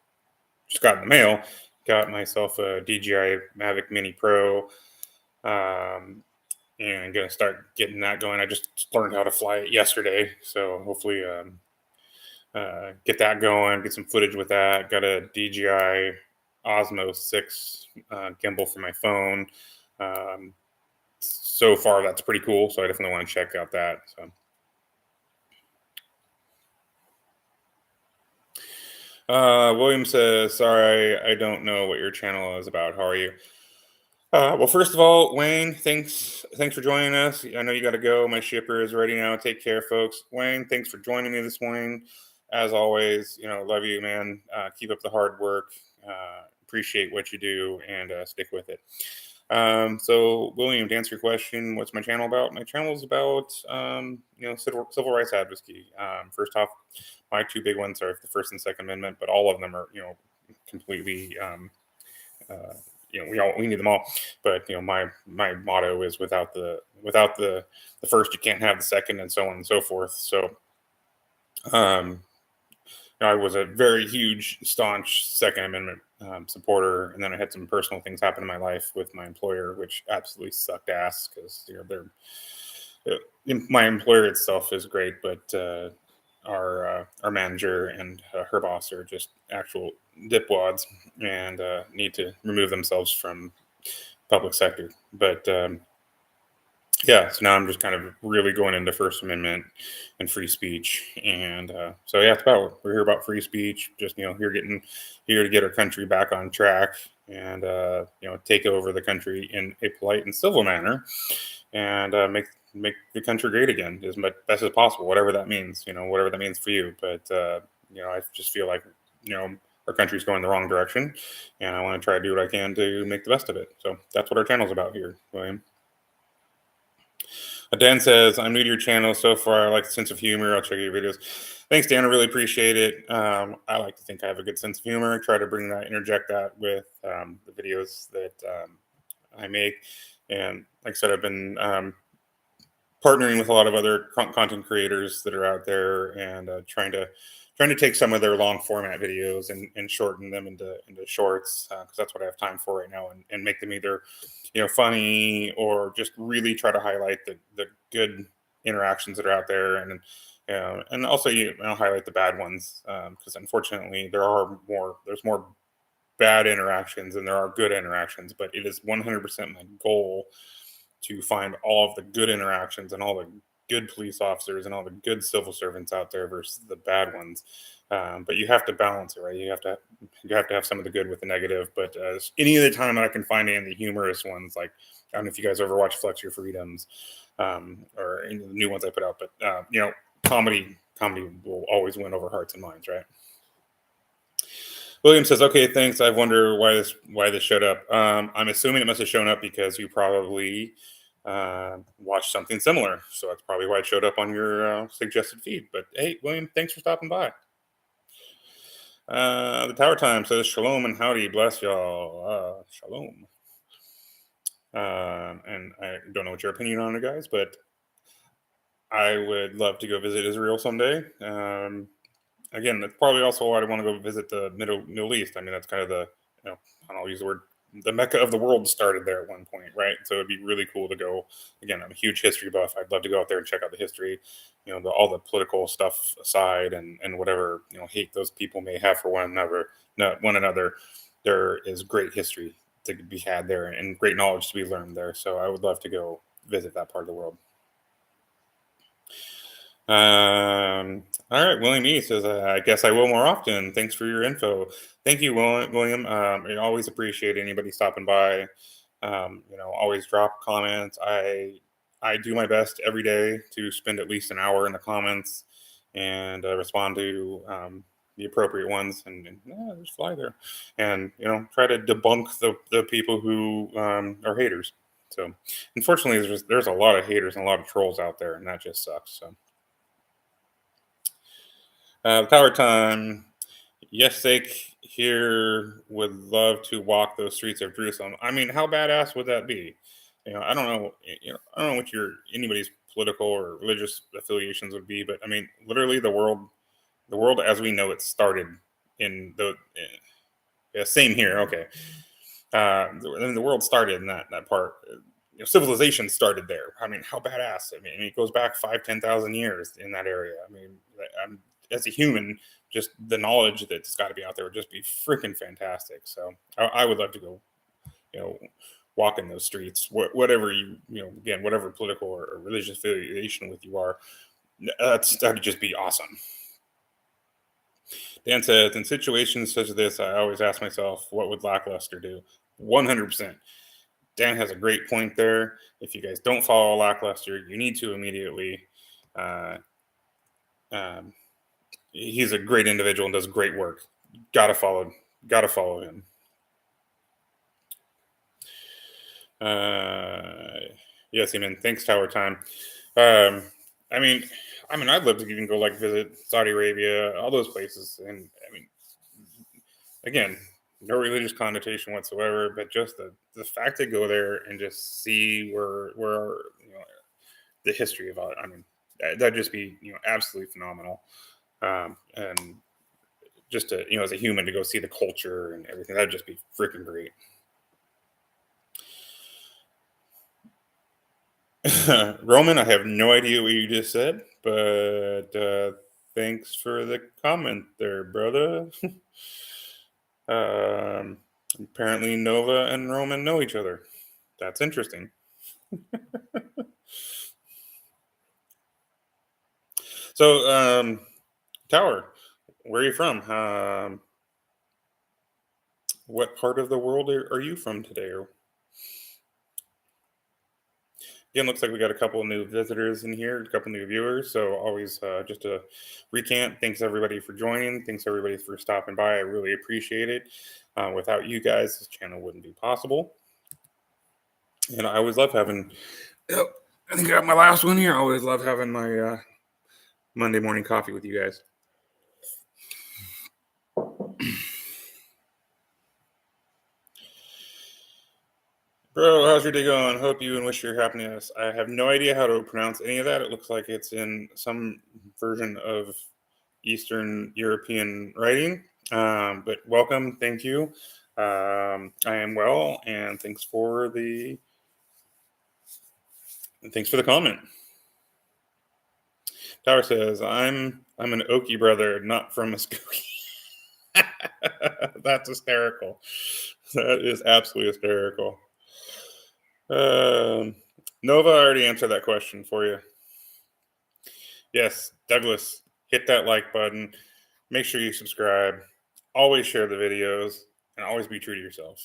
got in the mail, got myself a DJI Mavic Mini Pro. Um, and gonna start getting that going. I just learned how to fly it yesterday, so hopefully get that going, get some footage with that. Got a DJI Osmo 6 gimbal for my phone. Um, so far that's pretty cool. So I definitely want to check out that. So. William says, "Sorry, I don't know what your channel is about. How are you?" Well, first of all, Wayne, thanks for joining us. I know you got to go. My shipper is ready now. Take care, folks. Wayne, thanks for joining me this morning. As always, love you, man. Keep up the hard work. Appreciate what you do, and stick with it. So, William, to answer your question, what's my channel about? My channel is about, civil rights advocacy. First off, my two big ones are the First and Second Amendment, but all of them are, completely. Uh, we need them all, but my motto is without the first, you can't have the second, and so on and so forth. So, um, I was a very huge, staunch Second Amendment supporter, and then I had some personal things happen in my life with my employer, which absolutely sucked ass because my employer itself is great, but our manager and her boss are just actual dipwads and need to remove themselves from public sector. But yeah, so now I'm just kind of really going into First Amendment and free speech, and so yeah, we're here about free speech. Just here to get our country back on track, and take over the country in a polite and civil manner, and make the country great again as much best as possible, whatever that means. Whatever that means for you. But I just feel like our country's going the wrong direction, and I want to try to do what I can to make the best of it. So that's what our channel's about here, William. Dan says, "I'm new to your channel so far. I like the sense of humor. I'll check your videos." Thanks, Dan. I really appreciate it. I like to think I have a good sense of humor. I try to interject that with the videos that I make. And like I said, I've been partnering with a lot of other content creators that are out there, and trying to take some of their long format videos and shorten them into shorts, because that's what I have time for right now, and make them either funny, or just really try to highlight the good interactions that are out there, and also highlight the bad ones, because unfortunately there's more bad interactions than there are good interactions. But it is 100% my goal to find all of the good interactions and all the good police officers and all the good civil servants out there versus the bad ones. But you have to balance it, right? You have to have some of the good with the negative. But any of the time that I can find any of the humorous ones, like I don't know if you guys ever watch Flex Your Freedoms, or any of the new ones I put out, but comedy will always win over hearts and minds, right? William says, "Okay, thanks. I wonder why this showed up. I'm assuming it must have shown up because you probably watched something similar. So that's probably why it showed up on your suggested feed. But hey, William, thanks for stopping by." The Tower Time says, "Shalom and howdy, bless y'all. Shalom." And I don't know what your opinion on it, guys, but I would love to go visit Israel someday. Again, that's probably also why I want to go visit the Middle East. I mean, that's kind of I'll use the word, the Mecca of the world started there at one point, right? So it'd be really cool to go. Again, I'm a huge history buff. I'd love to go out there and check out the history, all the political stuff aside, and whatever hate those people may have for one another. No, one another, there is great history to be had there, and great knowledge to be learned there. So I would love to go visit that part of the world. All right, William E says, "I guess I will more often. Thanks for your info." Thank you, William. I always appreciate anybody stopping by. Always drop comments. I do my best every day to spend at least an hour in the comments, and respond to the appropriate ones, and just fly there, and try to debunk the people who are haters. So unfortunately, there's a lot of haters and a lot of trolls out there, and that just sucks. So. Power time. Yes, sake here would love to walk those streets of Jerusalem. I mean, how badass would that be? I don't know. I don't know what anybody's political or religious affiliations would be, but I mean, literally, the world as we know it started in the. Yeah, same here. Okay, the world started in that part. Civilization started there. I mean, how badass! I mean, it goes back 5,000-10,000 years in that area. I mean, I'm, as a human, just the knowledge that's got to be out there would just be freaking fantastic. So I would love to go, you know, walking those streets, whatever again, whatever political or religious affiliation with you are. That'd just be awesome. Dan says, in situations such as this, I always ask myself, what would Lackluster do? 100%. Dan has a great point there. If you guys don't follow Lackluster, you need to immediately. Uh, um, he's a great individual and does great work. Gotta follow him. Yes, amen. Thanks, Tower Time. Um, I mean, I'd love to even go like visit Saudi Arabia, all those places, and again, no religious connotation whatsoever, but just the fact to go there and just see where the history of it. That'd just be absolutely phenomenal, and just to as a human to go see the culture and everything, that'd just be freaking great. Roman, I have no idea what you just said, but thanks for the comment there, brother. Apparently, Nova and Roman know each other. That's interesting. So, Tower, where are you from? What part of the world are you from today? Again, looks like we got a couple of new visitors in here, a couple new viewers. So always just to recant, thanks everybody for joining. Thanks everybody for stopping by. I really appreciate it. Without you guys, this channel wouldn't be possible. And I always love having, oh, I think I got my last one here. I always love having my Monday morning coffee with you guys. Bro, how's your day going? Hope you and wish your happiness. I have no idea how to pronounce any of that. It looks like it's in some version of Eastern European writing. But welcome, thank you. I am well, and thanks for the comment. Tower says, "I'm an Okie brother, not from Muskogee." That's hysterical. That is absolutely hysterical. Nova already answered that question for you. Yes, Douglas, hit that like button. Make sure you subscribe. Always share the videos, and always be true to yourself.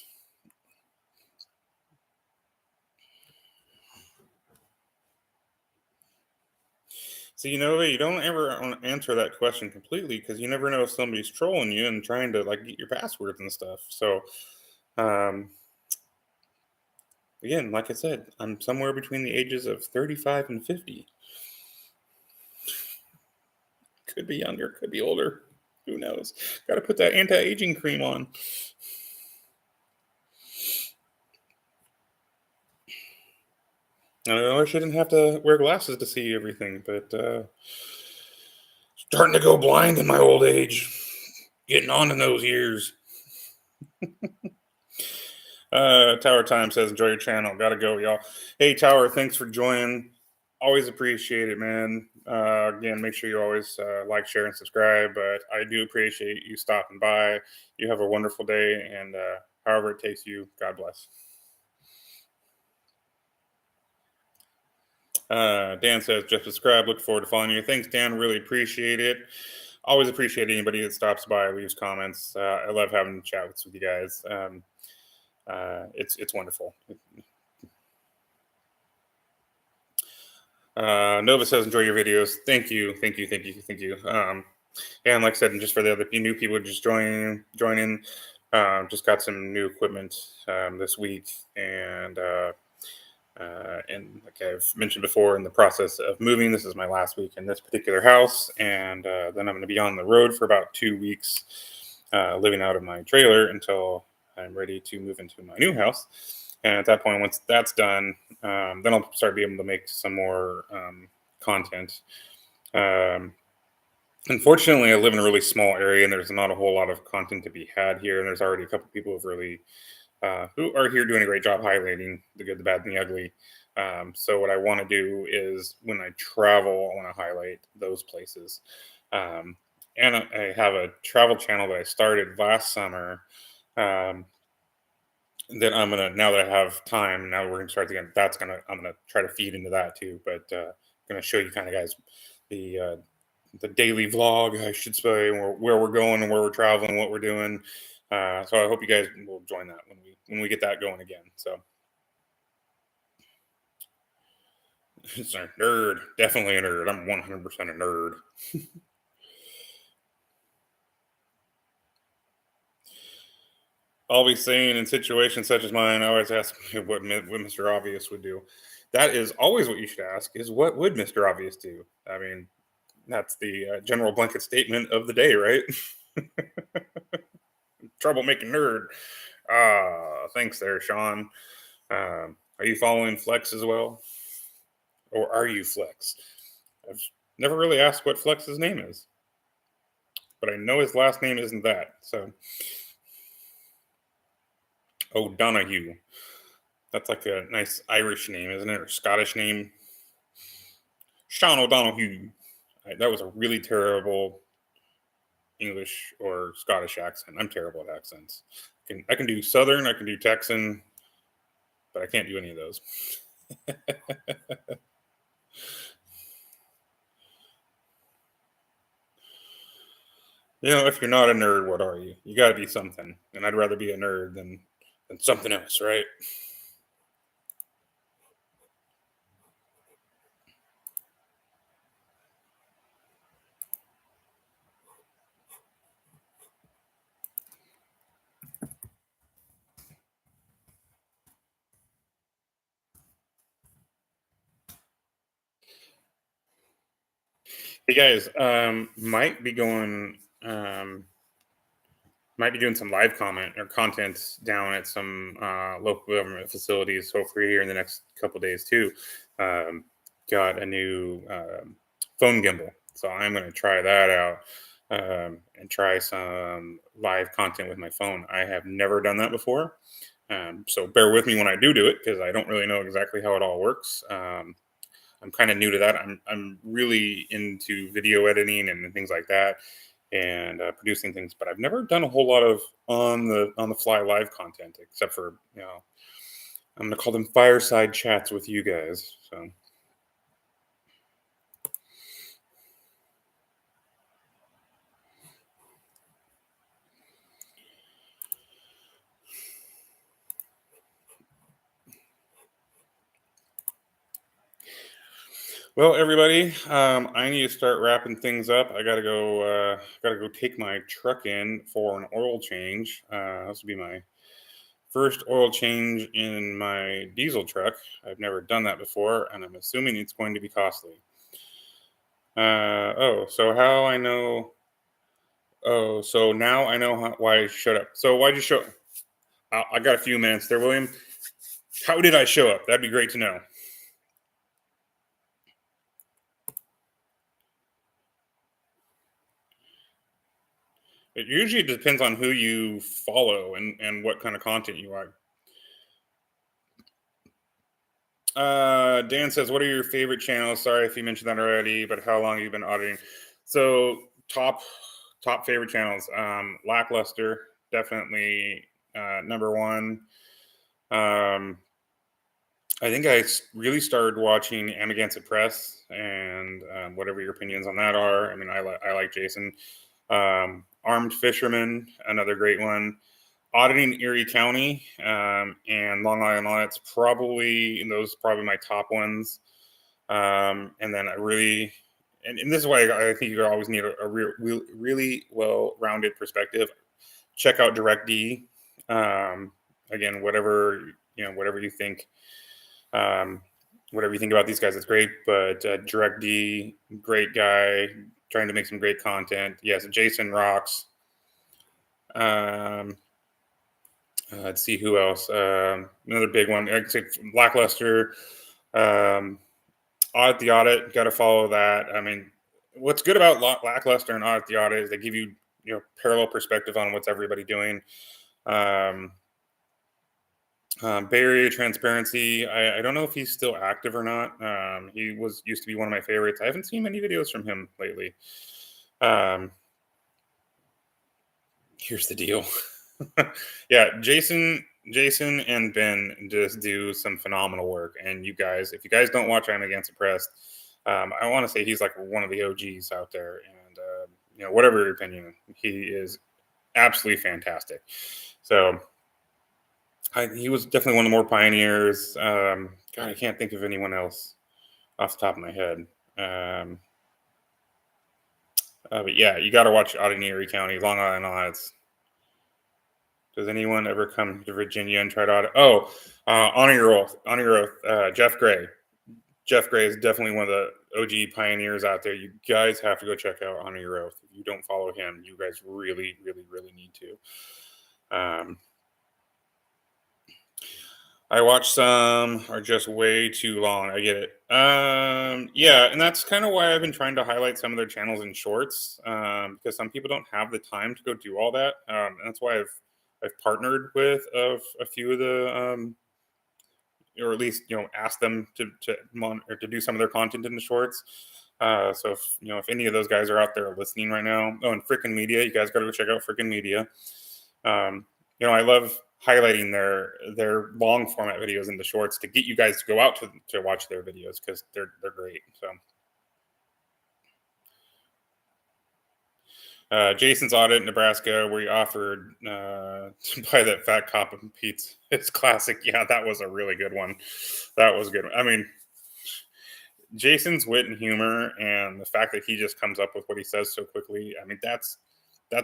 So you don't ever answer that question completely because you never know if somebody's trolling you and trying to like get your passwords and stuff. So, um, again, like I said, I'm somewhere between the ages of 35 and 50. Could be younger, could be older. Who knows? Got to put that anti-aging cream on. I shouldn't have to wear glasses to see everything, but starting to go blind in my old age. Getting on in those years. Tower Time says, enjoy your channel. Gotta go, y'all. Hey, Tower, thanks for joining. Always appreciate it, man. Again, make sure you always like, share, and subscribe. But I do appreciate you stopping by. You have a wonderful day, and however it takes you, God bless. Dan says, just subscribe. Look forward to following you. Thanks, Dan. Really appreciate it. Always appreciate anybody that stops by, leaves comments. I love having chats with you guys. It's wonderful. Nova says, enjoy your videos. Thank you. And like I said, and just for the other new people just joining, just got some new equipment this week, and like I've mentioned before, in the process of moving. This is my last week in this particular house, and then I'm going to be on the road for about 2 weeks, living out of my trailer until I'm ready to move into my new house. And at that point, once that's done, then I'll start being able to make some more content. Unfortunately, I live in a really small area, and there's not a whole lot of content to be had here. And there's already a couple people who are here doing a great job highlighting the good, the bad, and the ugly. So what I want to do is when I travel, I want to highlight those places. And I have a travel channel that I started last summer. that I'm gonna, now that I have time, now we're gonna start again. I'm gonna try to feed into that too. But gonna show you kind of guys the daily vlog, I should say, where we're going and where we're traveling, what we're doing. So I hope you guys will join that when we get that going again. So it's a nerd, definitely a nerd. I'm 100% a nerd. Always saying in situations such as mine, I always ask what Mr. Obvious would do. That is always what you should ask: is what would Mr. Obvious do? I mean, that's the general blanket statement of the day, right? Troublemaking nerd. Thanks there, Sean. Are you following Flex as well, or are you Flex? I've never really asked what Flex's name is, but I know his last name isn't that. So, O'Donoghue. That's like a nice Irish name, isn't it, or Scottish name? Sean O'Donoghue. That was a really terrible English or Scottish accent. I'm terrible at accents. I can do Southern, I can do Texan, but I can't do any of those. If you're not a nerd, what are you? You got to be something, and I'd rather be a nerd than something else, right? Hey guys, might be doing some live comment or content down at some local government facilities. Hopefully, here in the next couple days too. Um, got a new phone gimbal, so I'm going to try that out and try some live content with my phone. I have never done that before, so bear with me when I do it because I don't really know exactly how it all works. I'm kind of new to that. I'm really into video editing and things like that, and producing things. But I've never done a whole lot of on the fly live content, except for I'm gonna call them fireside chats with you guys. So well, everybody, I need to start wrapping things up. I gotta go. Gotta go take my truck in for an oil change. This will be my first oil change in my diesel truck. I've never done that before, and I'm assuming it's going to be costly. So how I know? Oh, so now I know why I showed up. So why'd you show? I got a few minutes there, William. How did I show up? That'd be great to know. It usually depends on who you follow and what kind of content you like. Dan says, "What are your favorite channels?" Sorry if you mentioned that already, but how long have you been auditing? So top favorite channels. Lackluster, definitely number one. Um, I think really started watching Amagansett Press and whatever your opinions on that are. I mean, I like Jason. Armed Fisherman, another great one. Auditing Erie County and Long Island Audits, probably my top ones. And then and this is why I think you always need a really well-rounded perspective. Check out Direct D. Again, whatever you think. Um, Whatever you think about these guys, it's great. But Direct D, great guy, trying to make some great content. Yes, Jason rocks. Let's see who else. Another big one. I'd say Lackluster. Um, Audit the Audit. Got to follow that. I mean, what's good about Lackluster and Audit the Audit is they give you parallel perspective on what's everybody doing. Um, Bay Area Transparency. I don't know if he's still active or not. He used to be one of my favorites. I haven't seen many videos from him lately. Here's the deal. Yeah, Jason Jason and Ben just do some phenomenal work. And you guys, if you guys don't watch I'm Against Oppressed, I want to say he's like one of the OGs out there. And, whatever your opinion, he is absolutely fantastic. So he was definitely one of the more pioneers. God, I can't think of anyone else off the top of my head. But yeah, you got to watch Auditing Erie County, Long Island Odds. Does anyone ever come to Virginia and try to audit? Oh, Honor Your Oath. Honor Your Oath. Jeff Gray. Jeff Gray is definitely one of the OG pioneers out there. You guys have to go check out Honor Your Oath. If you don't follow him, you guys really, really, really need to. I watch some are just way too long. I get it. Yeah, and that's kind of why I've been trying to highlight some of their channels in shorts, because some people don't have the time to go do all that. And that's why I've partnered with a few of the, or at least asked them to do some of their content in the shorts. So if any of those guys are out there listening right now, and Frickin' Media, you guys got to go check out Frickin' Media. I love highlighting their long format videos in the shorts to get you guys to go out to watch their videos because they're great. So Jason's audit in Nebraska, where he offered to buy that fat cop and Pete's. It's classic. Yeah, that was a really good one. That was a good one. I mean, Jason's wit and humor and the fact that he just comes up with what he says so quickly. I mean, that's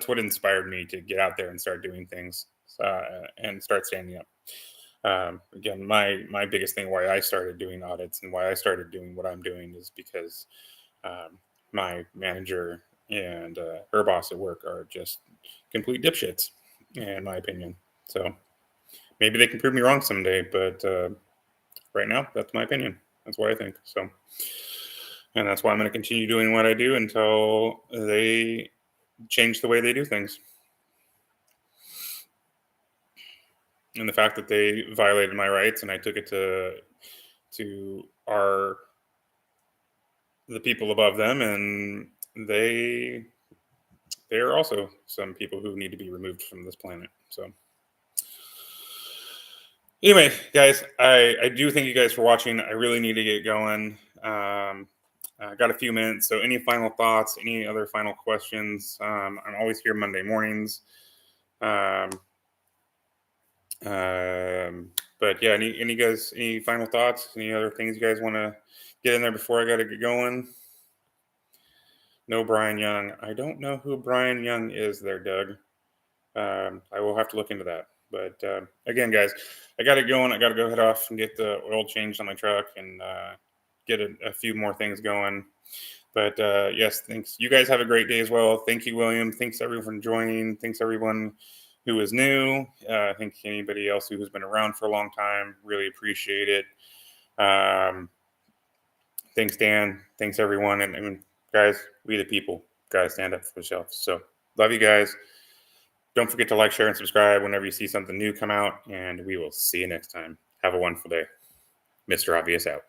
what inspired me to get out there and start doing things and start standing up. Again, my biggest thing why I started doing audits and why I started doing what I'm doing is because my manager and her boss at work are just complete dipshits, in my opinion. So maybe they can prove me wrong someday, but right now, that's my opinion. That's what I think. So, and that's why I'm going to continue doing what I do until they change the way they do things. And the fact that they violated my rights and I took it to the people above them, and they are also some people who need to be removed from this planet. So anyway, guys, I do thank you guys for watching. I really need to get going. I got a few minutes, so any final thoughts, any other final questions? I'm always here Monday mornings. But yeah, any final thoughts? Any other things you guys want to get in there before I got to get going? No, Brian Young. I don't know who Brian Young is there, Doug. I will have to look into that. But again, guys, I got to go on. I got to go head off and get the oil changed on my truck and get a few more things going. But yes, thanks. You guys have a great day as well. Thank you, William. Thanks everyone for joining. Thanks everyone who is new. Thank anybody else who has been around for a long time. Really appreciate it. Thanks, Dan. Thanks everyone. And guys, we the people gotta stand up for ourselves. So love you guys. Don't forget to like, share, and subscribe whenever you see something new come out. And we will see you next time. Have a wonderful day. Mr. Obvious out.